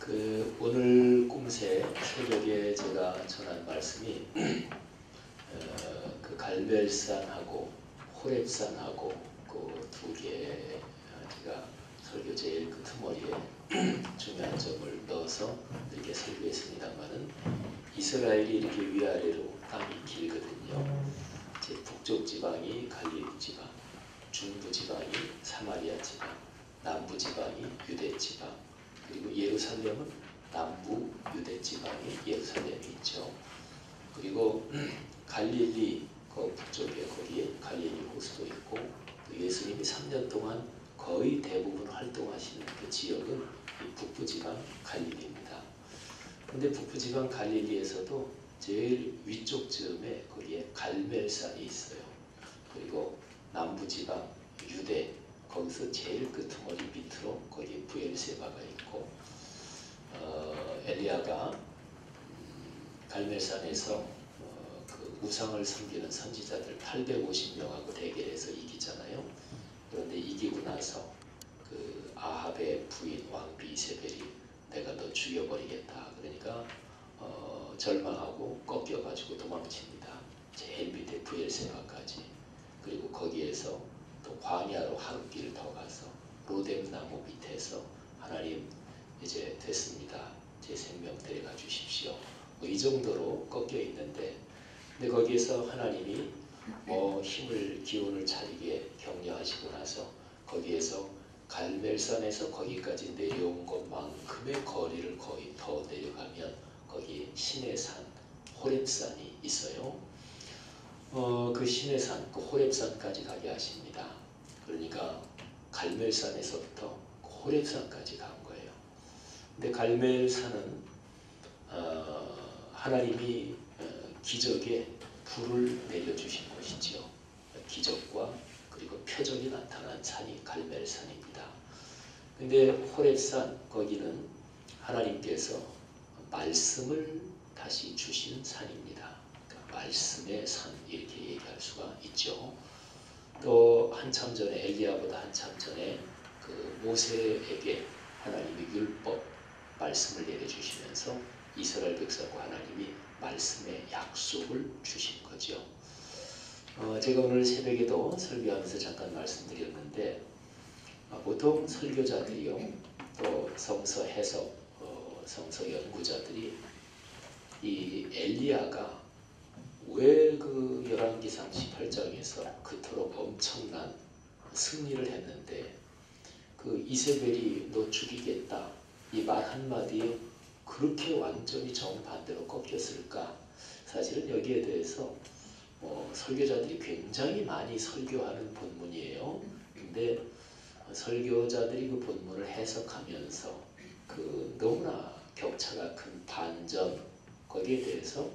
오늘 꿈새 새벽에 제가 전한 말씀이 갈멜산하고 호렙산하고 그 두 개 제가 설교 제일 끄트머리에 중요한 점을 넣어서 이렇게 설교했습니다만은 이스라엘이 이렇게 위아래로 땅이 길거든요. 제 북쪽 지방이 갈릴리 지방, 중부 지방이 사마리아 지방, 남부 지방이 유대 지방, 그리고 예루살렘은 남부 유대 지방에 예루살렘이 있죠. 그리고 갈릴리 그 북쪽에 거기에 갈릴리 호수도 있고, 예수님이 3년 동안 거의 대부분 활동하시는 그 지역은 이 북부 지방 갈릴리입니다. 근데 북부 지방 갈릴리에서도 제일 위쪽 즈음에 거기에 갈멜산이 있어요. 그리고 남부 지방 유대 거기서 제일 끄트머리 밑으로 거기에 부엘세바가 있고, 엘리야가 갈멜산에서 그 우상을 섬기는 선지자들 850명하고 대결해서 이기잖아요. 그런데 이기고 나서 그 아합의 부인 왕비 이세벨이 내가 너 죽여버리겠다 그러니까 절망하고 꺾여가지고 도망칩니다. 제일 밑에 부엘세바까지. 그리고 거기에서 또 광야로 하룻길 더 가서 로뎀나무 밑에서 하나님 이제 됐습니다. 제 생명 데려가 주십시오. 이 정도로 꺾여 있는데, 근데 거기에서 하나님이 힘을 기운을 차리게 격려하시고 나서 거기에서 갈멜산에서 거기까지 내려온 것만큼의 거리를 거의 더 내려가면 거기 신의 산 호렙산이 있어요. 그 신의 산, 그 호렙산까지 가게 하십니다. 그러니까 갈멜산에서부터 호렙산까지 간 거예요. 근데 갈멜산은 하나님이 기적에 불을 내려주신 곳이죠. 기적과 그리고 표적이 나타난 산이 갈멜산입니다. 근데 호렙산 거기는 하나님께서 말씀을 다시 주신 산입니다. 그러니까 말씀의 산 이렇게 얘기할 수가 있죠. 또 한참 전에 엘리야보다 한참 전에 그 모세에게 하나님이 율법 말씀을 내려주시면서 이스라엘 백성과 하나님이 말씀의 약속을 주신 거죠. 제가 오늘 새벽에도 설교하면서 잠깐 말씀드렸는데, 보통 설교자들이요, 또 성서 해석, 성서 연구자들이 이 엘리야가 왜 그 열왕기상 18장에서 그토록 엄청난 승리를 했는데 그 이세벨이 너 죽이겠다 이 말 한마디에 그렇게 완전히 정반대로 꺾였을까? 사실은 여기에 대해서 설교자들이 굉장히 많이 설교하는 본문이에요. 근데 설교자들이 그 본문을 해석하면서 그 너무나 격차가 큰 반전 거기에 대해서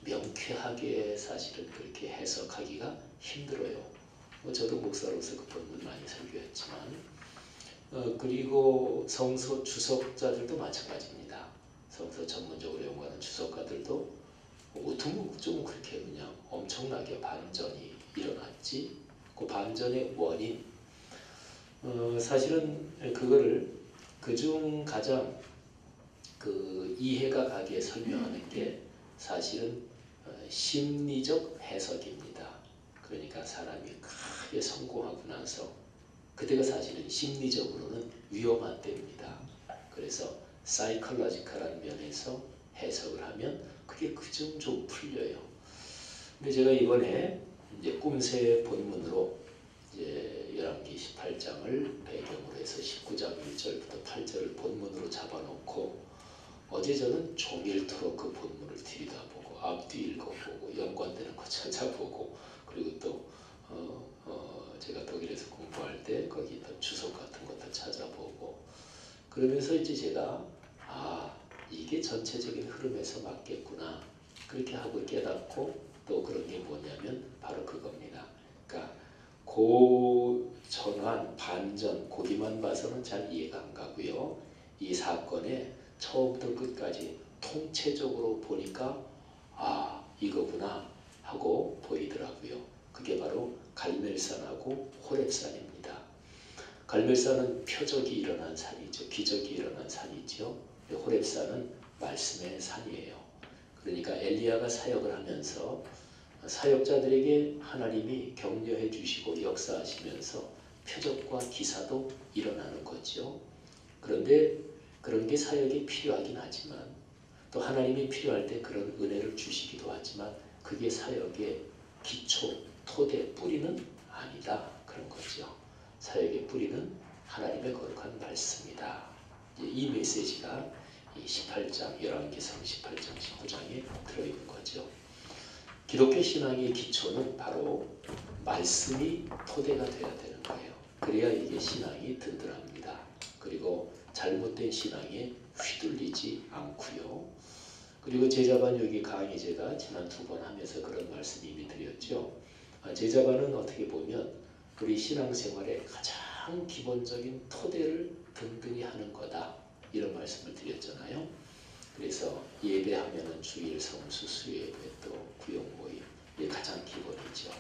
명쾌하게 사실은 그렇게 해석하기가 힘들어요. 저도 목사로서 그 본문 많이 설교했지만, 그리고 성서 주석자들도 마찬가지입니다. 성서 전문적으로 연구하는 주석가들도 어떻게 좀 그렇게 그냥 엄청나게 반전이 일어났지? 그 반전의 원인, 사실은 그거를 그중 가장 그 이해가 가게 설명하는 게 사실은 심리적 해석입니다. 그러니까 사람이 크게 성공하고 나서 그때가 사실은 심리적으로는 위험한 때입니다. 그래서 사이콜로지컬한 면에서 해석을 하면 그게 그중 좀 풀려요. 근데 제가 이번에 이제 꿈새 본문으로 이제 열왕기 18장을 배경으로 해서 19장 1절부터 8절을 본문으로 잡아놓고 어제 저는 종일토록 그 본문을 들여다보고 앞뒤 읽어보고 연관되는 거 찾아보고, 그리고 또 제가 독일에서 공부할 때 거기 또 주석 같은 것도 찾아보고, 그러면서 이제 제가 이게 전체적인 흐름에서 맞겠구나 그렇게 하고 깨닫고, 또 그런 게 뭐냐면 바로 그겁니다. 그러니까 그 전환 반전 거기만 봐서는 잘 이해가 안 가고요. 이 사건의 처음부터 끝까지 통체적으로 보니까 이거구나 하고 보이더라고요. 그게 바로 갈멜산하고 호렙산입니다. 갈멜산은 표적이 일어난 산이죠. 기적이 일어난 산이죠. 호렙산은 말씀의 산이에요. 그러니까 엘리야가 사역을 하면서 사역자들에게 하나님이 격려해 주시고 역사하시면서 표적과 기사도 일어나는 거죠. 그런데 그런 게 사역이 필요하긴 하지만 또 하나님이 필요할 때 그런 은혜를 주시기도 하지만 그게 사역의 기초, 토대, 뿌리는 아니다. 그런 거죠. 사역의 뿌리는 하나님의 거룩한 말씀이다. 이 메시지가 이 18장, 열왕기상 18장, 19장에 들어있는 거죠. 기독교 신앙의 기초는 바로 말씀이 토대가 되어야 되는 거예요. 그래야 이게 신앙이 든든합니다. 그리고 잘못된 신앙에 휘둘리지 않고요. 그리고 제자반 여기 강의 제가 지난 2번 하면서 그런 말씀 이미 드렸죠. 제자반은 어떻게 보면 우리 신앙생활의 가장 기본적인 토대를 든든히 하는 거다. 이런 말씀을 드렸잖아요. 그래서 예배하면은 주일 성수 수예배 또 구역 모임 이게 가장 기본이죠.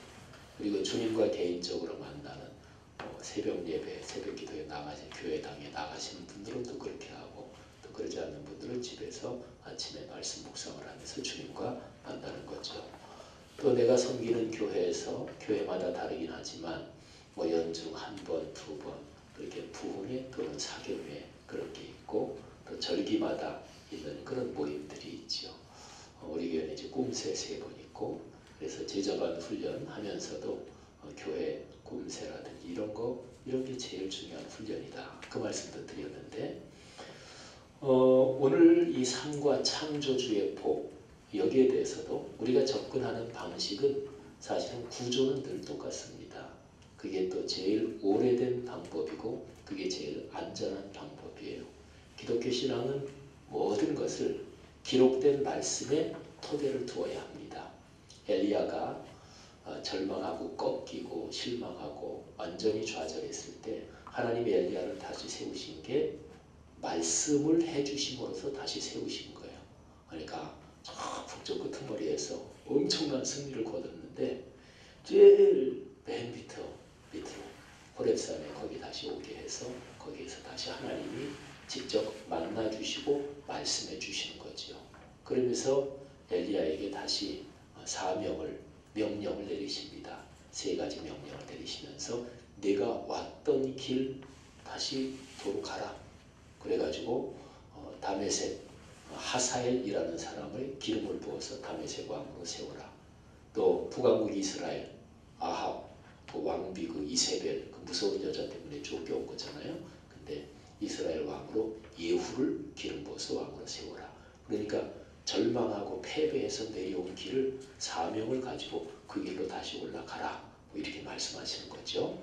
그리고 주님과 개인적으로 만나는 새벽 예배, 새벽 기도에 나가신 교회당에 나가시는 분들은 또 그렇게 하고 또 그러지 않는 분들은 집에서 아침에 말씀 묵상을 하면서 주님과 만나는 거죠. 또 내가 섬기는 교회에서 교회마다 다르긴 하지만 뭐 연중 1번, 2번 그렇게 부흥회 또는 사경회 그런 게 있고 또 절기마다 있는 그런 모임들이 있죠. 우리 교회는 이제 꿈새 3번 있고 그래서 제자반 훈련하면서도 교회 꿈새라든지 이런 게 제일 중요한 훈련이다. 그 말씀도 드렸는데 오늘 이 삶과 창조주의 복 여기에 대해서도 우리가 접근하는 방식은 사실은 구조는 늘 똑같습니다. 그게 또 제일 오래된 방법이고 그게 제일 안전한 방법이에요. 기독교 신앙은 모든 것을 기록된 말씀에 토대를 두어야 합니다. 엘리야가 절망하고 꺾이고 실망하고 완전히 좌절했을 때 하나님이 엘리야를 다시 세우신 게 말씀을 해주심으로써 다시 세우신 거예요. 그러니까 저 북쪽 끄트머리에서 엄청난 승리를 거뒀는데 제일 맨 밑으로 호렙산에 거기 다시 오게 해서 거기에서 다시 하나님이 직접 만나주시고 말씀해 주시는 거죠. 그러면서 엘리야에게 다시 명령을 내리십니다. 3가지 명령을 내리시면서 내가 왔던 길 다시 도로 가라. 그래가지고 다메섹 하사엘이라는 사람을 기름을 부어서 다메섹 왕으로 세워라. 또 북왕국 이스라엘 아합 그 왕비 그 이세벨 그 무서운 여자 때문에 쫓겨온 거잖아요. 근데 이스라엘 왕으로 예후를 기름 부어서 왕으로 세워라. 그러니까 절망하고 패배해서 내려온 길을 사명을 가지고 그 길로 다시 올라가라. 뭐 이렇게 말씀하시는 거죠.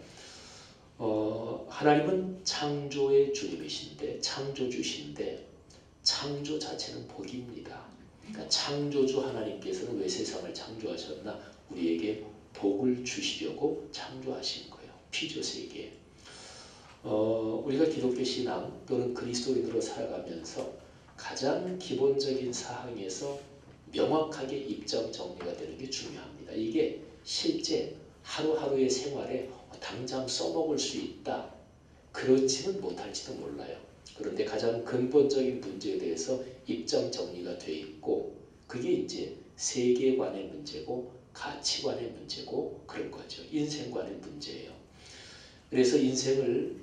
하나님은 창조의 주님이신데 창조주신데 창조 자체는 복입니다. 그러니까 창조주 하나님께서는 왜 세상을 창조하셨나? 우리에게 복을 주시려고 창조하신 거예요. 피조세계. 우리가 기독교 신앙 또는 그리스도인으로 살아가면서 가장 기본적인 사항에서 명확하게 입장 정리가 되는 게 중요합니다. 이게 실제 하루하루의 생활에 당장 써먹을 수 있다. 그렇지는 못할지도 몰라요. 그런데 가장 근본적인 문제에 대해서 입장 정리가 돼 있고 그게 이제 세계관의 문제고 가치관의 문제고 그런 거죠. 인생관의 문제예요. 그래서 인생을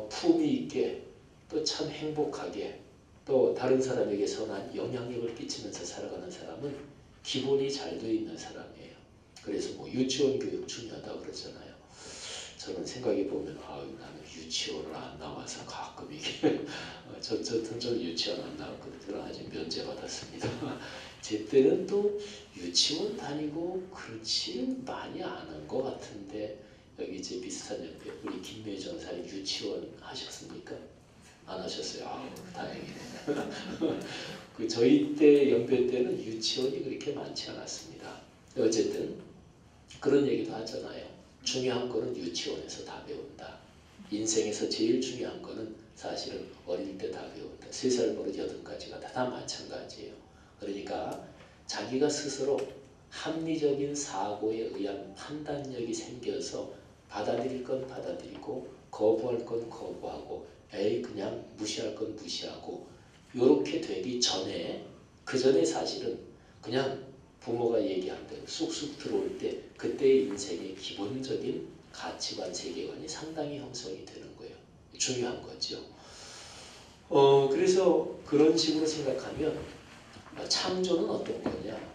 품위 있게 또 참 행복하게 또 다른 사람에게 선한 영향력을 끼치면서 살아가는 사람은 기본이 잘 돼 있는 사람이에요. 그래서 뭐 유치원 교육 중요하다고 그러잖아요. 저는 생각해 보면 나는 유치원을 안 나와서 가끔 이게 저는 유치원 안 나왔거든요. 아직 면제 받았습니다. 제 때는 또 유치원 다니고 그렇지 많이 안 한 것 같은데 여기 제 비슷한 연배 우리 김매 전사님 유치원 하셨습니까? 안 하셨어요. 다행이네요. 그 저희 때 연배 때는 유치원이 그렇게 많지 않았습니다. 어쨌든 그런 얘기도 하잖아요. 중요한 거는 유치원에서 다 배운다. 인생에서 제일 중요한 거는 사실은 어릴 때 다 배운다. 3살 버릇 8가지가 다 마찬가지예요. 그러니까 자기가 스스로 합리적인 사고에 의한 판단력이 생겨서 받아들일 건 받아들이고 거부할 건 거부하고 에이 그냥 무시할 건 무시하고 요렇게 되기 전에 그 전에 사실은 그냥 부모가 얘기한 대로 쑥쑥 들어올 때 그때의 인생의 기본적인 가치관, 세계관이 상당히 형성이 되는 거예요. 중요한 거죠. 그래서 그런 식으로 생각하면 창조는 어떤 거냐?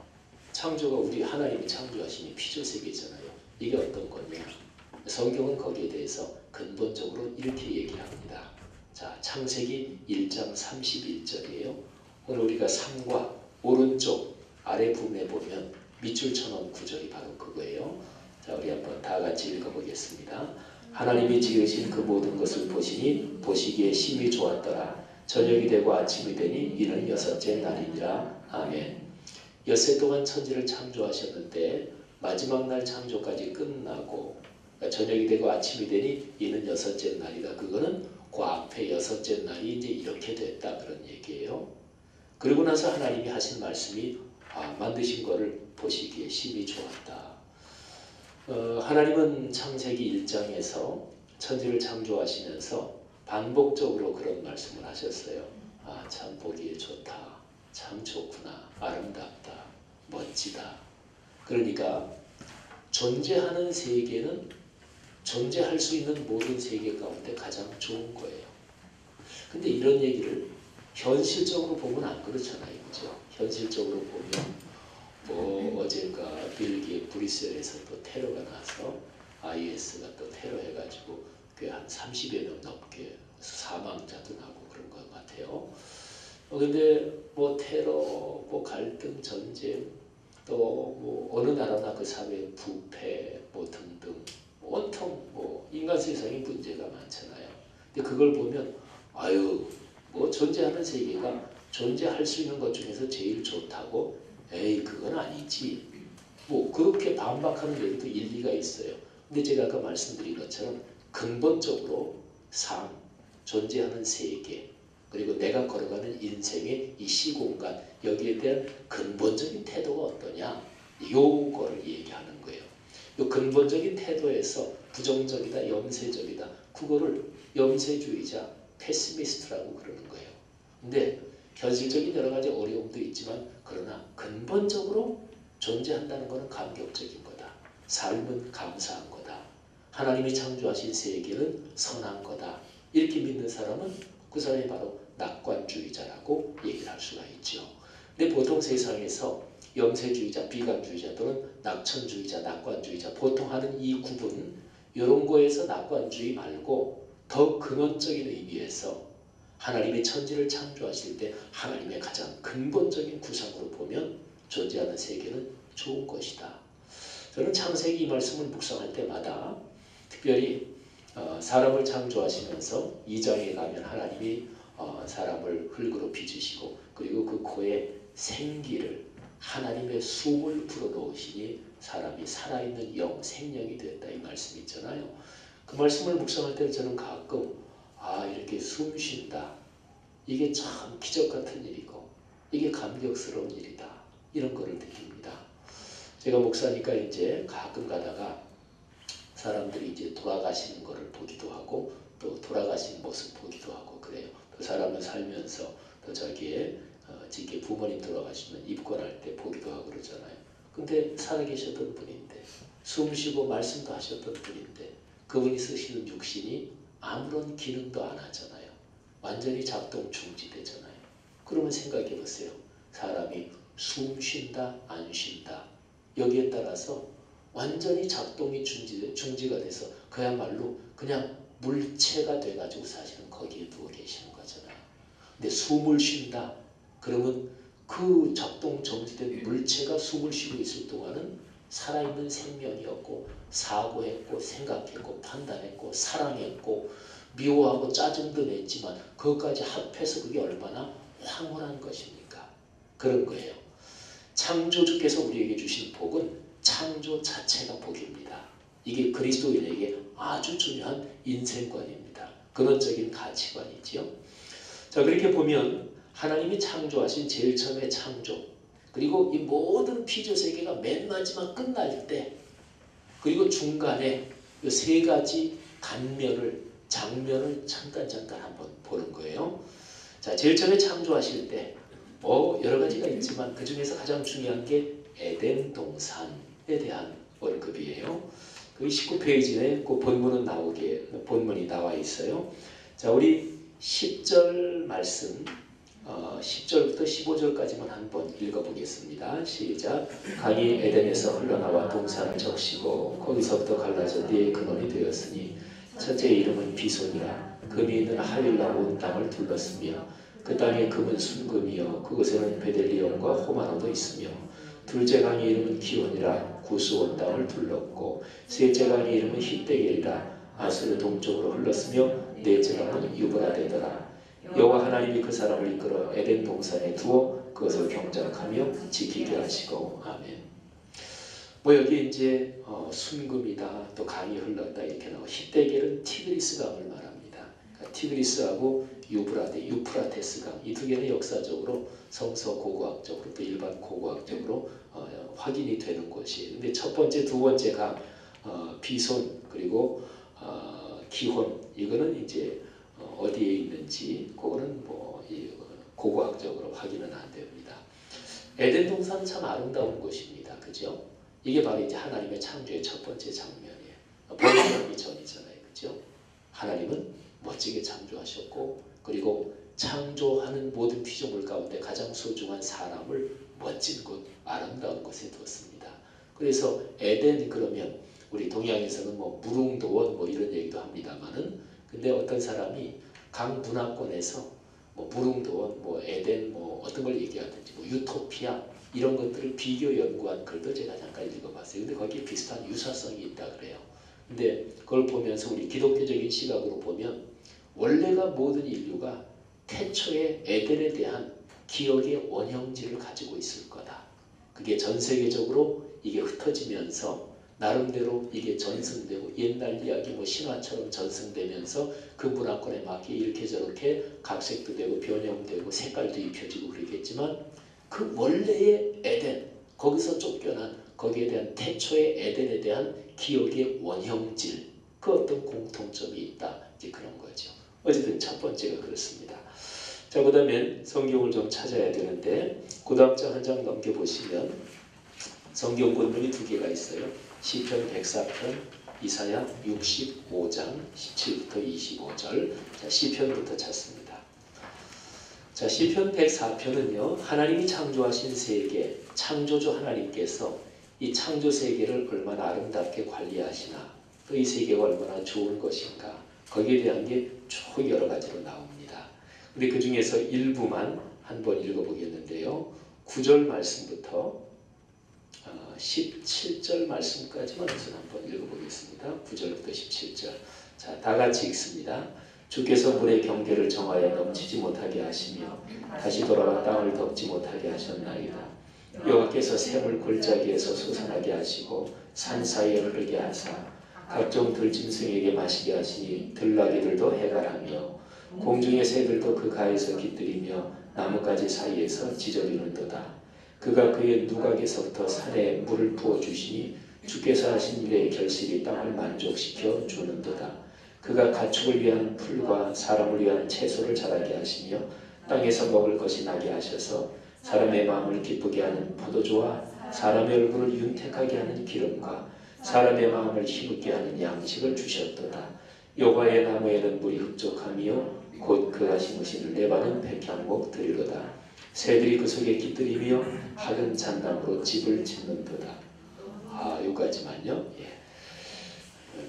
창조가 우리 하나님이 창조하신 이 피조 세계잖아요. 이게 어떤 거냐? 성경은 거기에 대해서 근본적으로 이렇게 얘기를 합니다. 자, 창세기 1장 31절이에요. 오늘 우리가 3과 오른쪽 아래 부분에 보면 밑줄 쳐놓은 구절이 바로 그거예요. 자, 우리 한번 다 같이 읽어보겠습니다. 하나님이 지으신 그 모든 것을 보시니 보시기에 심히 좋았더라. 저녁이 되고 아침이 되니 이는 여섯째 날이니라. 아멘. 엿새 동안 천지를 창조하셨는데 마지막 날 창조까지 끝나고 저녁이 되고 아침이 되니 이는 여섯째 날이다. 그거는 그 앞에 여섯째 날이 이제 이렇게 됐다 그런 얘기예요. 그리고 나서 하나님이 하신 말씀이 만드신 거를 보시기에 심히 좋았다. 하나님은 창세기 1장에서 천지를 창조하시면서 반복적으로 그런 말씀을 하셨어요. 참 보기에 좋다. 참 좋구나. 아름답다. 멋지다. 그러니까 존재하는 세계는 존재할 수 있는 모든 세계 가운데 가장 좋은 거예요. 근데 이런 얘기를 현실적으로 보면 안 그렇잖아요. 그죠? 현실적으로 보면 어젠가 벨기에 브뤼셀에서 또 테러가 나서 IS가 또 테러해가지고 꽤 한 30여 명 넘게 사망자도 나고 그런 것 같아요. 근데 테러, 갈등, 전쟁, 또 어느 나라나 그 사회의 부패, 등등 온통 인간 세상에 문제가 많잖아요. 근데 그걸 보면 존재하는 세계가 존재할 수 있는 것 중에서 제일 좋다고? 에이 그건 아니지. 그렇게 반박하는 데도 일리가 있어요. 근데 제가 아까 말씀드린 것처럼 근본적으로 삶, 존재하는 세계, 그리고 내가 걸어가는 인생의 이 시공간, 여기에 대한 근본적인 태도가 어떠냐? 요거를 얘기하는 거예요. 요 근본적인 태도에서 부정적이다, 염세적이다, 그거를 염세주의자, 패시미스트라고 그러는 거예요. 근데 현실적인 여러 가지 어려움도 있지만 그러나 근본적으로 존재한다는 것은 감격적인 거다. 삶은 감사한 거다. 하나님이 창조하신 세계는 선한 거다. 이렇게 믿는 사람은 그 사람이 바로 낙관주의자라고 얘기를 할 수가 있죠. 근데 보통 세상에서 염세주의자, 비관주의자 또는 낙천주의자, 낙관주의자 보통 하는 이 구분 이런 거에서 낙관주의 말고 더 근원적인 의미에서 하나님이 천지를 창조하실 때 하나님의 가장 근본적인 구상으로 보면 존재하는 세계는 좋은 것이다. 저는 창세기 이 말씀을 묵상할 때마다 특별히 사람을 창조하시면서 2장에 가면 하나님이 사람을 흙으로 빚으시고 그리고 그 코에 생기를 하나님의 숨을 불어넣으시니 사람이 살아있는 영, 생명이 됐다 이 말씀 있잖아요. 그 말씀을 묵상할 때 저는 가끔 이렇게 숨 쉰다. 이게 참 기적 같은 일이고 이게 감격스러운 일이다. 이런 거를 느낍니다. 제가 목사니까 이제 가끔 가다가 사람들이 이제 돌아가시는 거를 보기도 하고 또 돌아가신 모습 보기도 하고 그래요. 그 사람은 살면서 또 저기에 직계 부모님 돌아가시면 입권할 때 보기도 하고 그러잖아요. 근데 살아계셨던 분인데 숨 쉬고 말씀도 하셨던 분인데 그분이 쓰시는 육신이 아무런 기능도 안 하잖아요. 완전히 작동 중지되잖아요. 그러면 생각해 보세요. 사람이 숨 쉰다 안 쉰다 여기에 따라서 완전히 작동이 중지가 돼서 그야말로 그냥 물체가 돼가지고 사실은 거기에 누워 계시는 거잖아요. 근데 숨을 쉰다 그러면 그 작동 정지된 물체가 숨을 쉬고 있을 동안은 살아있는 생명이었고 사고했고 생각했고 판단했고 사랑했고 미워하고 짜증도 냈지만 그것까지 합해서 그게 얼마나 황홀한 것입니까? 그런 거예요. 창조주께서 우리에게 주신 복은 창조 자체가 복입니다. 이게 그리스도인에게 아주 중요한 인생관입니다. 근원적인 가치관이지요. 자, 그렇게 보면 하나님이 창조하신 제일 처음의 창조 그리고 이 모든 피조 세계가 맨 마지막 끝날 때 그리고 중간에 이 세 가지 단면을 장면을 잠깐 한번 보는 거예요. 자, 제일 처음에 창조하실 때 뭐 여러 가지가 있지만 그 중에서 가장 중요한 게 에덴 동산에 대한 언급이에요. 그 19페이지에 그 본문이 나와 있어요. 자, 우리 10절 말씀 10절부터 15절까지만 한번 읽어보겠습니다. 시작. 강이 에덴에서 흘러나와 동산을 적시고 거기서부터 갈라져 네 근원이 되었으니 첫째의 이름은 비손이라. 금이 있는 하윌라 온 땅을 둘렀으며 그 땅의 금은 순금이요 그곳에는 베델리엄과 호마노도 있으며 둘째 강의 이름은 기온이라. 구스 온 땅을 둘렀고 셋째 강의 이름은 히데겔이라. 아수르 동쪽으로 흘렀으며 넷째 강은 유브라데더라. 여호와 하나님이 그 사람을 이끌어 에덴 동산에 두어 그것을 경작하며 지키게 하시고. 아멘. 뭐 여기 이제 순금이다 또 강이 흘렀다 이렇게 나오고 히데겔은 티그리스 강을 말합니다. 그러니까 티그리스하고 유프라테스 강 이 두 개는 역사적으로 성서 고고학적으로 또 일반 고고학적으로 확인이 되는 곳이에요. 근데 첫 번째, 두 번째 강 비손 그리고 기혼 이거는 이제 어디에 있는지 그거는 뭐 고고학적으로 확인은 안 됩니다. 에덴 동산은 참 아름다운 곳입니다. 그죠? 이게 바로 이제 하나님의 창조의 첫 번째 장면이에요. 번영하기 전이잖아요. 그죠? 하나님은 멋지게 창조하셨고 그리고 창조하는 모든 피조물 가운데 가장 소중한 사람을 멋진 곳, 아름다운 곳에 두었습니다. 그래서 에덴 그러면 우리 동양에서는 뭐 무릉도원 뭐 이런 얘기도 합니다만은 근데 어떤 사람이 강 문화권에서 뭐 무릉도원, 뭐 에덴, 뭐 어떤 걸 얘기하든지 뭐 유토피아 이런 것들을 비교 연구한 글도 제가 잠깐 읽어봤어요. 근데 거기에 비슷한 유사성이 있다 그래요. 근데 그걸 보면서 우리 기독교적인 시각으로 보면 원래가 모든 인류가 태초에 에덴에 대한 기억의 원형질을 가지고 있을 거다. 그게 전 세계적으로 이게 흩어지면서 나름대로 이게 전승되고 옛날 이야기 뭐 신화처럼 전승되면서 그 문화권에 맞게 이렇게 저렇게 각색도 되고 변형되고 색깔도 입혀지고 그러겠지만 그 원래의 에덴 거기서 쫓겨난 거기에 대한 태초의 에덴에 대한 기억의 원형질 그 어떤 공통점이 있다 이제 그런 거죠. 어쨌든 첫 번째가 그렇습니다. 자, 그 다음에 성경을 좀 찾아야 되는데 그 다음 장 한 장 넘겨보시면 성경 본문이 두 개가 있어요. 시편 104편, 이사야 65장 17부터 25절. 자, 시편부터 찾습니다. 자, 시편 104편은요. 하나님이 창조하신 세계, 창조주 하나님께서 이 창조 세계를 얼마나 아름답게 관리하시나 또 이 세계가 얼마나 좋은 것인가 거기에 대한 게 쭉 여러 가지로 나옵니다. 근데 그 중에서 일부만 한번 읽어보겠는데요. 9절 말씀부터 17절 말씀까지만 우선 한번 읽어보겠습니다. 9절부터 17절. 자, 다 같이 읽습니다. 주께서 물의 경계를 정하여 넘치지 못하게 하시며 다시 돌아와 땅을 덮지 못하게 하셨나이다. 여호와께서 샘을 골짜기에서 솟아나게 하시고 산 사이에 흐르게 하사 각종 들짐승에게 마시게 하시니 들나귀들도 해갈하며 공중의 새들도 그 가에서 깃들이며 나뭇가지 사이에서 지저귀는도다. 그가 그의 누각에서부터 산에 물을 부어주시니 주께서 하신 일의 결실이 땅을 만족시켜 주는도다. 그가 가축을 위한 풀과 사람을 위한 채소를 자라게 하시며 땅에서 먹을 것이 나게 하셔서 사람의 마음을 기쁘게 하는 포도주와 사람의 얼굴을 윤택하게 하는 기름과 사람의 마음을 힘있게 하는 양식을 주셨도다. 여호와의 나무에는 물이 흡족하며 곧 그가 심으신 레바논 백향목 들이로다. 새들이 그 속에 깃들이며 학은 잔나무로 집을 짓는도다. 여기까지만요. 예.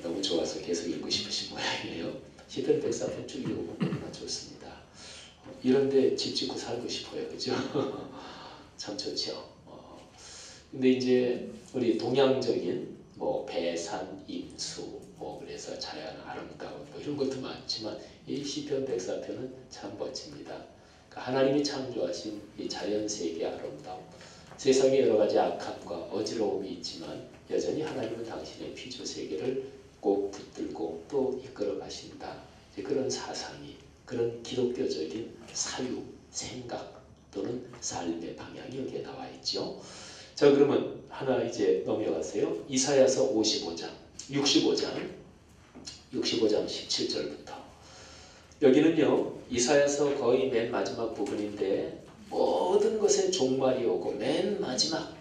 너무 좋아서 계속 읽고 싶으신 모양이에요. 시편 104편 쭉 읽어보면 너무나 좋습니다. 이런데 집 짓고 살고 싶어요. 그죠? 참 좋죠. 근데 이제 우리 동양적인 뭐 배산, 임수, 뭐 그래서 자연 아름다운 뭐 이런 것도 많지만 이 시편 104편은 참 멋집니다. 그러니까 하나님이 창조하신 이 자연 세계의 아름다움, 세상에 여러 가지 악함과 어지러움이 있지만 여전히 하나님은 당신의 피조 세계를 꼭 붙들고 또 이끌어 가신다. 그런 사상이 그런 기독교적인 사유, 생각 또는 삶의 방향이 여기에 나와 있죠. 자, 그러면 하나 이제 넘어가세요. 이사야서 65장 17절부터 여기는요 이사야서 거의 맨 마지막 부분인데 모든 것에 종말이 오고 맨 마지막,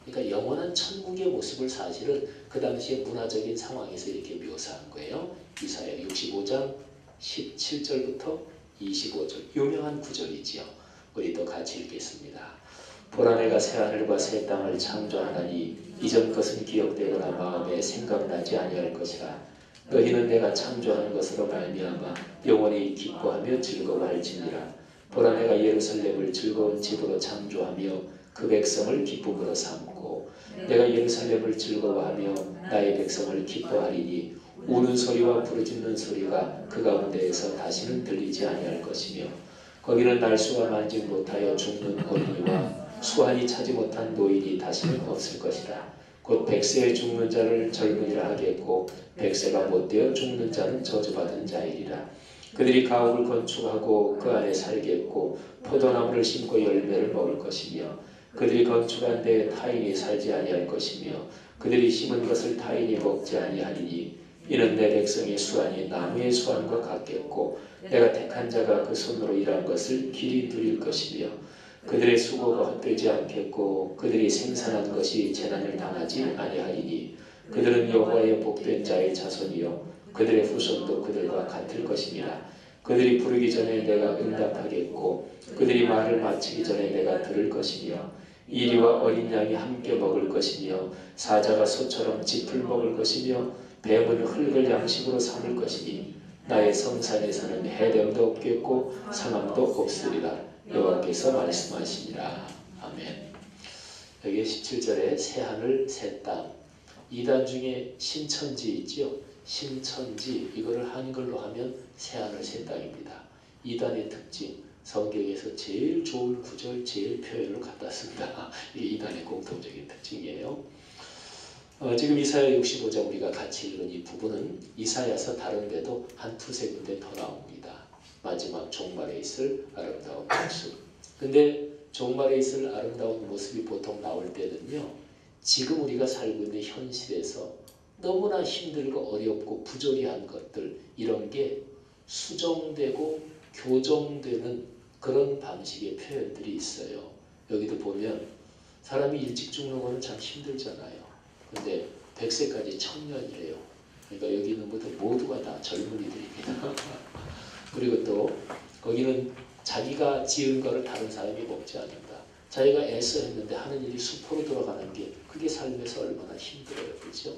그러니까 영원한 천국의 모습을 사실은 그 당시의 문화적인 상황에서 이렇게 묘사한 거예요. 이사야 65장 17절부터 25절 유명한 구절이지요. 우리도 같이 읽겠습니다. 보라 내가 새하늘과 새 땅을 창조하나니 이전 것은 기억되거나 마음에 생각나지 아니할 것이라. 너희는 내가 창조하는 것으로 말미암아 영원히 기뻐하며 즐거워할지니라. 보라 내가 예루살렘을 즐거운 집으로 창조하며 그 백성을 기쁨으로 삼고 내가 예루살렘을 즐거워하며 나의 백성을 기뻐하리니 우는 소리와 부르짖는 소리가 그 가운데에서 다시는 들리지 아니할 것이며 거기는 날수가 만지 못하여 죽는 어린이와 수완이 차지 못한 노인이 다시는 없을 것이다. 곧 백세에 죽는 자를 젊은이라 하겠고 백세가 못되어 죽는 자는 저주받은 자이리라. 그들이 가옥을 건축하고 그 안에 살겠고 포도나무를 심고 열매를 먹을 것이며 그들이 건축한 데에 타인이 살지 아니할 것이며 그들이 심은 것을 타인이 먹지 아니하리니 이는 내 백성의 수완이 나무의 수완과 같겠고 내가 택한 자가 그 손으로 일한 것을 길이 누릴 것이며 그들의 수고가 헛되지 않겠고 그들이 생산한 것이 재난을 당하지 아니하리니 그들은 여호와의 복된 자의 자손이요 그들의 후손도 그들과 같을 것입니다. 그들이 부르기 전에 내가 응답하겠고 그들이 말을 마치기 전에 내가 들을 것이며 이리와 어린 양이 함께 먹을 것이며 사자가 소처럼 짚을 먹을 것이며 뱀은 흙을 양식으로 삼을 것이니 나의 성산에서는 해됨도 없겠고 상함도 없으리라. 여호와께서 말씀하시니라. 아멘. 여기 17절에 새하늘 새땅 2단 중에 신천지 있지요. 신천지 이거를 한글로 하면 새하늘 새땅입니다. 2단의 특징 성경에서 제일 좋은 구절 제일 표현을 갖다 씁니다. 이게 2단의 공통적인 특징이에요. 지금 이사야 65장 우리가 같이 읽은 이 부분은 이사야서 다른 데도 한 두세 군데 더 나옵니다. 마지막 종말에 있을 아름다운 모습. 근데 종말에 있을 아름다운 모습이 보통 나올 때는요. 지금 우리가 살고 있는 현실에서 너무나 힘들고 어렵고 부조리한 것들 이런 게 수정되고 교정되는 그런 방식의 표현들이 있어요. 여기도 보면 사람이 일찍 죽는 거는 참 힘들잖아요. 근데 100세까지 청년이래요. 그러니까 여기 있는 분들 모두가 다 젊은이들입니다. 그리고 또 거기는 자기가 지은 거를 다른 사람이 먹지 않는다. 자기가 애써 했는데 하는 일이 수포로 들어가는 게 그게 삶에서 얼마나 힘들어요. 그렇죠?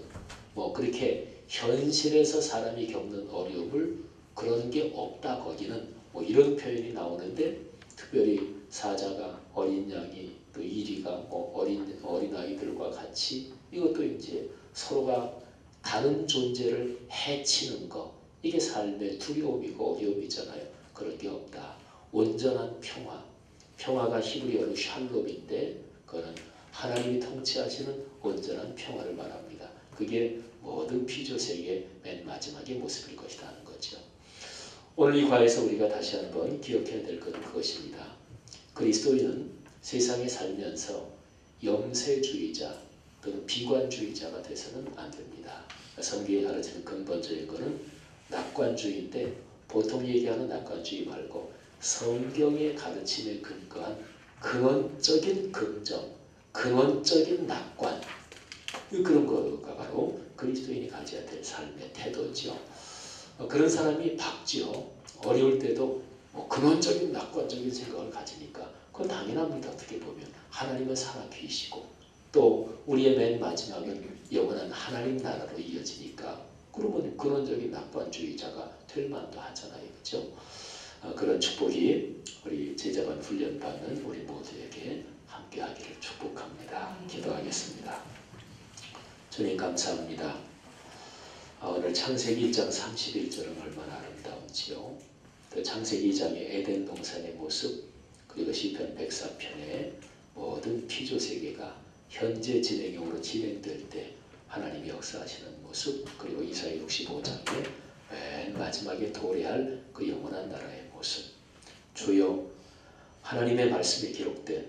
뭐 그렇게 현실에서 사람이 겪는 어려움을 그런 게 없다 거기는 뭐 이런 표현이 나오는데 특별히 사자가 어린 양이 또 이리가 뭐 어린 아이들과 같이 이것도 이제 서로가 다른 존재를 해치는 거 이게 삶의 두려움이고 어려움이잖아요. 그런 게 없다. 온전한 평화. 평화가 히브리어로 샬롬인데 그거는 하나님이 통치하시는 온전한 평화를 말합니다. 그게 모든 피조세계의 맨 마지막의 모습일 것이다 하는 거죠. 오늘 이 과에서 우리가 다시 한번 기억해야 될 것은 그것입니다. 그리스도인은 세상에 살면서 염세주의자 또는 비관주의자가 돼서는 안 됩니다. 성경에 가르치는 근본적인 것은 낙관주의인데 보통 얘기하는 낙관주의 말고 성경의 가르침에 근거한 근원적인 긍정, 근원적인 낙관 그런 거가 바로 그리스도인이 가져야 될 삶의 태도죠. 그런 사람이 박지요. 어려울 때도 근원적인 낙관적인 생각을 가지니까 그건 당연합니다. 어떻게 보면 하나님은 살아계시고 또 우리의 맨 마지막은 영원한 하나님 나라로 이어지니까 그러면 근원적인 낙관주의자가 될 만도 하잖아요. 그렇죠? 그런 축복이 우리 제자반 훈련받는 우리 모두에게 함께하기를 축복합니다. 기도하겠습니다. 주님 감사합니다. 오늘 창세기 1장 31절은 얼마나 아름다운지요. 그 창세기 2장의 에덴 동산의 모습 그리고 시편 104편의 모든 피조세계가 현재 진행형으로 진행될 때 하나님이 역사하시는 모습 그리고 이사야 65장의 맨 마지막에 도래할 그 영원한 나라의 모습 주여 하나님의 말씀에 기록된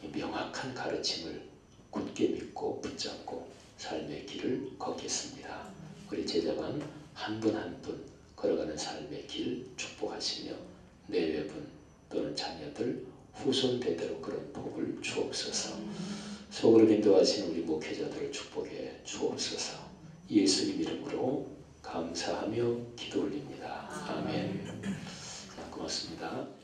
이 명확한 가르침을 굳게 믿고 붙잡고 삶의 길을 걷겠습니다. 우리 제자만 한 분 한 분 걸어가는 삶의 길 축복하시며 내외분 또는 자녀들 후손 대대로 그런 복을 주옵소서. 속으로 인도하시는 우리 목회자들을 축복해 주옵소서. 예수님 이름으로 감사하며 기도 올립니다. 아멘. 자, 고맙습니다.